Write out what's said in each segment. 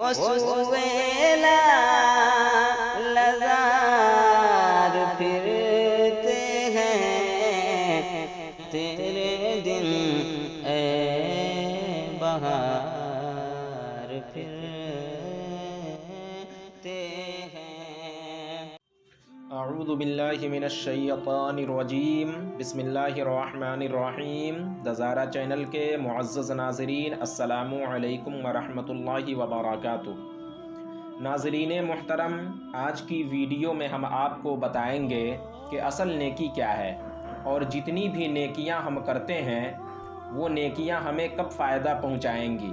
وسویلا لزار پھرتے ہیں تیرے دن اے بہار پھرتے ہیں۔ اعوذ باللہ من الشیطان الرجیم، بسم اللہ الرحمن الرحیم۔ دزارہ چینل کے معزز ناظرین، السلام علیکم ورحمۃ اللہ وبرکاتہ۔ ناظرین محترم، آج کی ویڈیو میں ہم آپ کو بتائیں گے کہ اصل نیکی کیا ہے، اور جتنی بھی نیکیاں ہم کرتے ہیں وہ نیکیاں ہمیں کب فائدہ پہنچائیں گی۔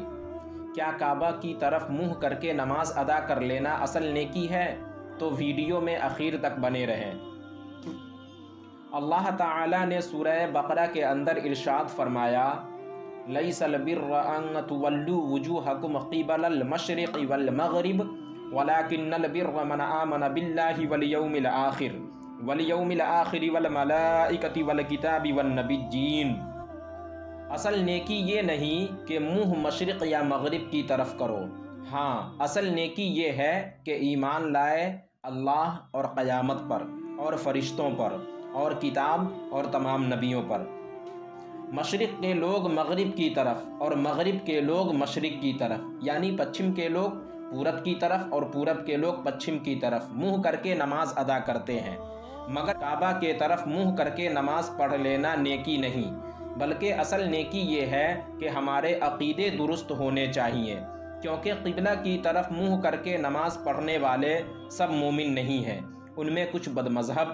کیا کعبہ کی طرف منہ کر کے نماز ادا کر لینا اصل نیکی ہے؟ تو ویڈیو میں آخر تک بنے رہیں۔ اللہ تعالیٰ نے سورہ بقرہ کے اندر ارشاد فرمایا، لیس البر ان تولوا وجوہکم قبل المشرق والمغرب ولکن البر من آمن باللہ والیوم الآخر والملائکۃ والکتاب والنبیین۔ اصل نیکی یہ نہیں کہ منہ مشرق یا مغرب کی طرف کرو، ہاں اصل نیکی یہ ہے کہ ایمان لائے اللہ اور قیامت پر اور فرشتوں پر اور کتاب اور تمام نبیوں پر۔ مشرق کے لوگ مغرب کی طرف اور مغرب کے لوگ مشرق کی طرف، یعنی پچھم کے لوگ پورب کی طرف اور پورب کے لوگ پچھم کی طرف منہ کر کے نماز ادا کرتے ہیں، مگر کعبہ کے طرف منہ کر کے نماز پڑھ لینا نیکی نہیں، بلکہ اصل نیکی یہ ہے کہ ہمارے عقیدے درست ہونے چاہیے، کیونکہ قبلہ کی طرف منہ کر کے نماز پڑھنے والے سب مومن نہیں ہیں، ان میں کچھ بد مذہب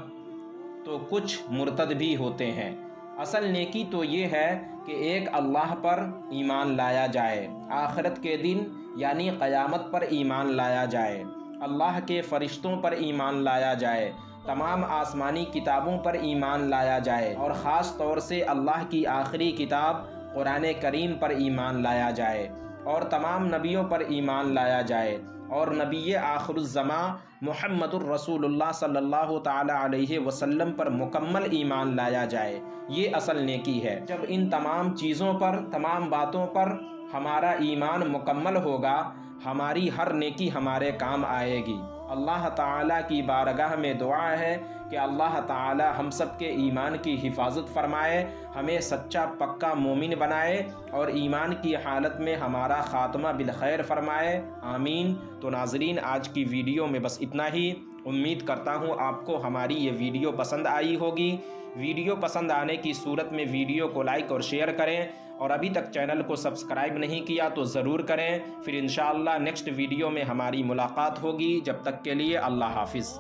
تو کچھ مرتد بھی ہوتے ہیں۔ اصل نیکی تو یہ ہے کہ ایک اللہ پر ایمان لایا جائے، آخرت کے دن یعنی قیامت پر ایمان لایا جائے، اللہ کے فرشتوں پر ایمان لایا جائے، تمام آسمانی کتابوں پر ایمان لایا جائے، اور خاص طور سے اللہ کی آخری کتاب قرآن کریم پر ایمان لایا جائے، اور تمام نبیوں پر ایمان لایا جائے، اور نبی آخر الزمان محمد الرسول اللہ صلی اللہ تعالی علیہ وسلم پر مکمل ایمان لایا جائے۔ یہ اصل نیکی ہے۔ جب ان تمام چیزوں پر، تمام باتوں پر ہمارا ایمان مکمل ہوگا، ہماری ہر نیکی ہمارے کام آئے گی۔ اللہ تعالیٰ کی بارگاہ میں دعا ہے کہ اللہ تعالیٰ ہم سب کے ایمان کی حفاظت فرمائے، ہمیں سچا پکا مومن بنائے، اور ایمان کی حالت میں ہمارا خاتمہ بالخیر فرمائے، آمین۔ تو ناظرین، آج کی ویڈیو میں بس اتنا ہی۔ امید کرتا ہوں آپ کو ہماری یہ ویڈیو پسند آئی ہوگی۔ ویڈیو پسند آنے کی صورت میں ویڈیو کو لائک اور شیئر کریں، اور ابھی تک چینل کو سبسکرائب نہیں کیا تو ضرور کریں۔ پھر انشاءاللہ نیکسٹ ویڈیو میں ہماری ملاقات ہوگی۔ جب تک کے لیے اللہ حافظ۔